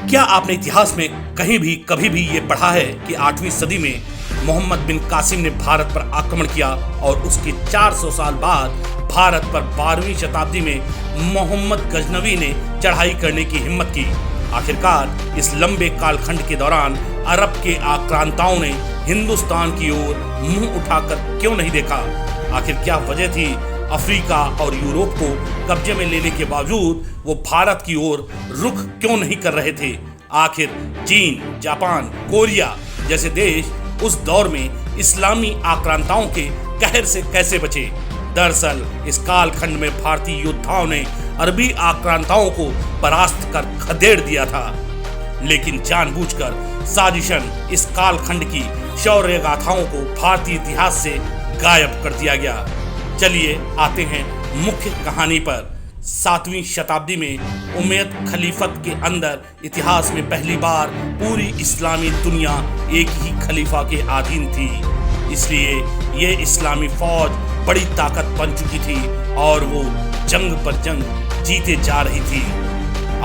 क्या आपने इतिहास में कहीं भी कभी भी ये पढ़ा है कि 8वीं सदी में मोहम्मद बिन कासिम ने भारत पर आक्रमण किया और उसके 400 साल बाद भारत पर 12वीं शताब्दी में मोहम्मद गजनवी ने चढ़ाई करने की हिम्मत की। आखिरकार इस लंबे कालखंड के दौरान अरब के आक्रांताओं ने हिंदुस्तान की ओर मुंह उठाकर क्यों नहीं देखा? आखिर क्या वजह थी अफ्रीका और यूरोप को कब्जे में लेने के बावजूद वो भारत की ओर रुख क्यों नहीं कर रहे थे? आखिर चीन, जापान, कोरिया जैसे देश उस दौर में इस्लामी आक्रांताओं के कहर से कैसे बचे? दरअसल इस कालखंड में भारतीय योद्धाओं ने अरबी आक्रांताओं को परास्त कर खदेड़ दिया था, लेकिन जानबूझकर साजिशन इस कालखंड की शौर्य गाथाओं को भारतीय इतिहास से गायब कर दिया गया। चलिए आते हैं मुख्य कहानी पर। 7वीं शताब्दी में उमैयद खलीफत के अंदर इतिहास में पहली बार पूरी इस्लामी दुनिया एक ही खलीफा के अधीन थी, इसलिए ये इस्लामी फौज बड़ी ताकत बन चुकी थी और वो जंग पर जंग जीते जा रही थी।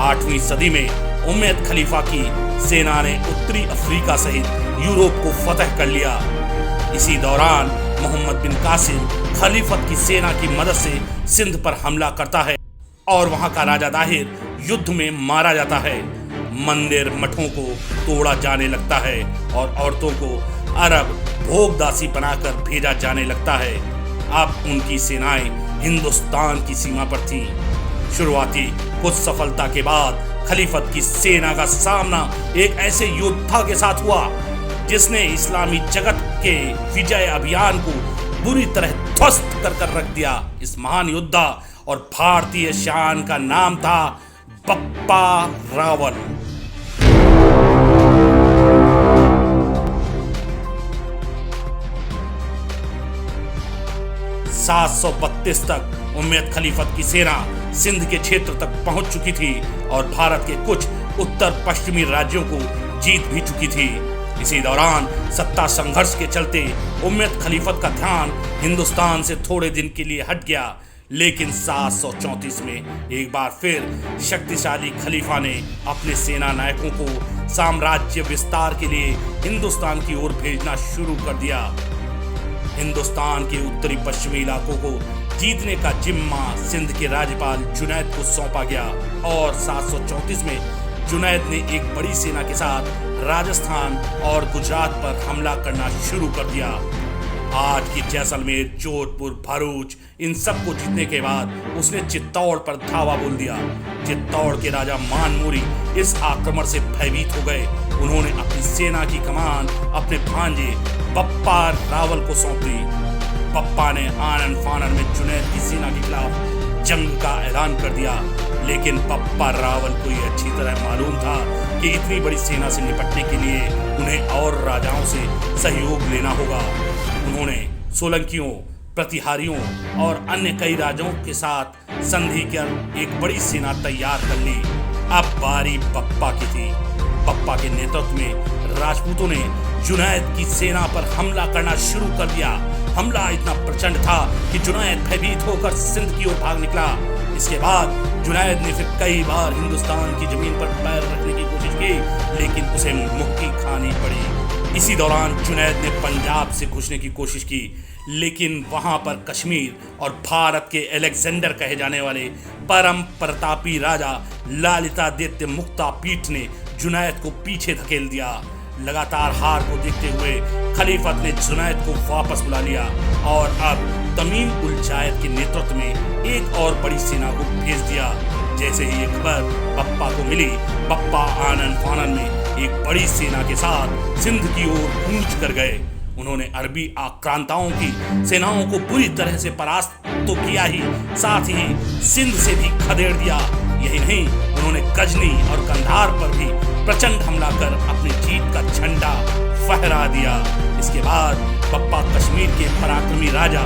8वीं सदी में उमैयद खलीफा की सेना ने उत्तरी अफ्रीका सहित यूरोप को फतह कर लिया। इसी दौरान मोहम्मद बिन कासिम खलीफत की सेना की मदद से सिंध पर हमला करता है और वहां का राजा दाहिर युद्ध में मारा जाता है। मंदिर मठों को तोड़ा जाने लगता है और औरतों को अरब भोगदासी बनाकर भेजा जाने लगता है। अब उनकी सेनाएं हिंदुस्तान की सीमा पर थीं। शुरुआती कुछ सफलता के बाद खलीफत की सेना का सामना एक ऐसे योद्धा के साथ हुआ जिसने इस्लामी जगत के विजय अभियान को बुरी तरह ध्वस्त कर रख दिया। इस महान योद्धा और भारतीय शान का नाम था बप्पा रावल। 732 तक उमैयद खलीफत की सेना सिंध के क्षेत्र तक पहुंच चुकी थी और भारत के कुछ उत्तर पश्चिमी राज्यों को जीत भी चुकी थी। इसी दौरान सत्ता संघर्ष के चलते उमैयद खलीफत का ध्यान हिंदुस्तान से थोड़े दिन के लिए हट गया, लेकिन 734 में एक बार फिर शक्तिशाली खलीफा ने अपने सेना नायकों को साम्राज्य विस्तार के लिए हिंदुस्तान की ओर भेजना शुरू कर दिया। हिंदुस्तान के उत्तरी पश्चिमी इलाकों को जीतने का जिम्मा सिंध के राज्यपाल जुनैद को सौंपा गया और 734 में जुनैद ने एक बड़ी सेना के साथ राजस्थान और गुजरात पर हमला करना शुरू कर दिया। आज की जैसलमेर, जोधपुर, भरूच इन सब को जीतने के बाद उसने चित्तौड़ पर धावा बोल दिया। चित्तौड़ के राजा मानमुरी इस आक्रमण से भयभीत हो गए। उन्होंने अपनी सेना की कमान अपने भांजे बप्पा रावल को सौंप दी। बप्पा ने आनन फानन में जुनैद की सेना के खिलाफ जंग का ऐलान कर दिया, लेकिन बप्पा रावल को यह अच्छी तरह मालूम था कि इतनी बड़ी सेना से निपटने के लिए उन्हें और राजाओं से सहयोग लेना होगा। उन्होंने सोलंकियों, प्रतिहारियों और अन्य कई राजाओं के साथ संधि कर एक बड़ी सेना तैयार कर ली। अब बारी बप्पा की थी। बप्पा के नेतृत्व में राजपूतों ने जुनैद की सेना पर हमला करना शुरू कर दिया। हमला इतना प्रचंड था कि जुनैद भयभीत होकर सिंध की ओर भाग निकला। इसके बाद जुनैद ने फिर कई बार हिंदुस्तान की जमीन पर पैर रखने की कोशिश की, लेकिन उसे मुक्की खानी पड़ी। इसी दौरान जुनैद ने पंजाब से घुसने की कोशिश की, लेकिन वहां पर कश्मीर और भारत के अलेक्जेंडर कहे जाने वाले परम प्रतापी राजा ललितादित्य मुक्तापीठ ने जुनैद को पीछे धकेल दिया। लगातार हार को देखते हुए खलीफत ने जुनैद को वापस बुला लिया और अब तमीम उल जायद के नेतृत्व में एक और बड़ी सेना को भेज दिया। जैसे ही ये खबर बप्पा को मिली, बप्पा आनन फानन में एक बड़ी सेना के साथ सिंध की ओर कूच कर गए। उन्होंने अरबी आक्रांताओं की सेनाओं को पूरी तरह से परास्त तो किया ही, साथ ही सिंध से भी खदेड़ दिया। यही नहीं, उन्होंने गजनी और कंधार पर भी प्रचंड हमला कर अपनी जीत का झंडा फहरा दिया। इसके बाद बप्पा कश्मीर के पराक्रमी राजा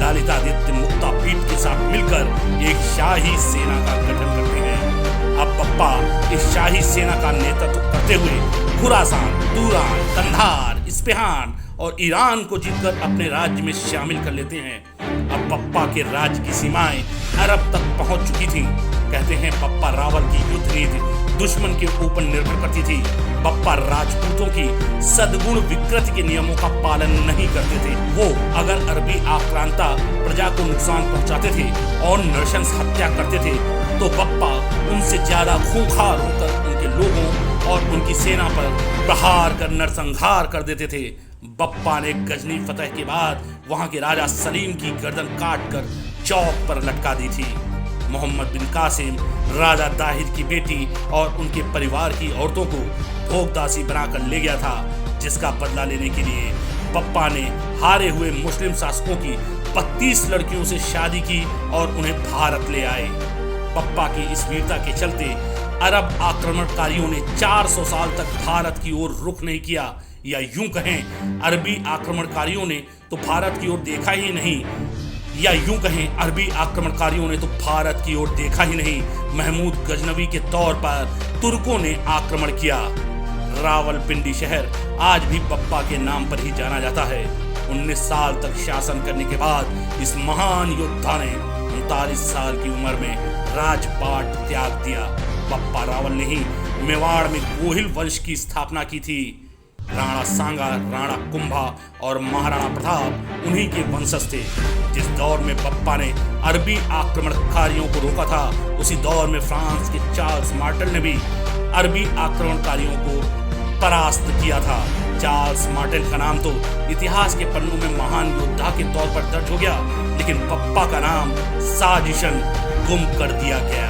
ललितादित्य मुक्तापीठ के साथ मिलकर एक शाही सेना का गठन करते हैं। अब बप्पा इस शाही सेना का नेतृत्व करते हुए खुरासान, दूरान, कंधार, इस्फहान और ईरान को जीतकर अपने राज्य में शामिल कर लेते हैं। अब बप्पा के राज्य की सीमाएं अरब तक पहुंच चुकी थीं। कहते हैं बप्पा रावल की युद्ध नीति दुश्मन के ऊपर निर्भर करती थी। बप्पा राजपूतों की सद्गुण विकृति के नियमों का पालन नहीं करते थे। वो अगर अरबी आक्रांता प्रजा को नुकसान पहुंचाते थे और नृशंस हत्या करते थे तो बप्पा उनसे ज्यादा खूंखार होकर उनके लोगों और उनकी सेना पर प्रहार कर नरसंहार कर देते थे। बप्पा ने गजनी फतह के बाद वहां के राजा सलीम की गर्दन काट कर चौक पर लटका दी थी। मोहम्मद बिन कासिम राजा दाहिर की बेटी और उनके परिवार की औरतों को भोगदासी बनाकर ले गया था, जिसका बदला लेने के लिए बप्पा ने हारे हुए मुस्लिम शासकों की 32 लड़कियों से शादी की और उन्हें भारत ले आए। बप्पा की इस वीरता के चलते अरब आक्रमणकारियों ने 400 साल तक भारत की ओर रुख नहीं किया, या यूं कहें अरबी आक्रमणकारियों ने तो भारत की ओर देखा ही नहीं, महमूद गजनवी के तौर पर तुर्कों ने आक्रमण किया। रावलपिंडी शहर आज भी बप्पा के नाम पर ही जाना जाता है। 19 साल तक शासन करने के बाद इस महान योद्धा ने 39 साल की उम्र में राजपाट त्याग दिया। बप्पा रावल ने ही मेवाड़ में गोहिल वंश की स्थापना की थी। राणा सांगा, राणा कुंभा और महाराणा प्रताप उन्हीं के वंशज थे। जिस दौर में बप्पा ने अरबी आक्रमणकारियों को रोका था, उसी दौर में फ्रांस के चार्ल्स मार्टेल ने भी अरबी आक्रमणकारियों को परास्त किया था। चार्ल्स मार्टेल का नाम तो इतिहास के पन्नों में महान योद्धा के तौर पर दर्ज हो गया, लेकिन बप्पा का नाम साजिशन गुम कर दिया गया।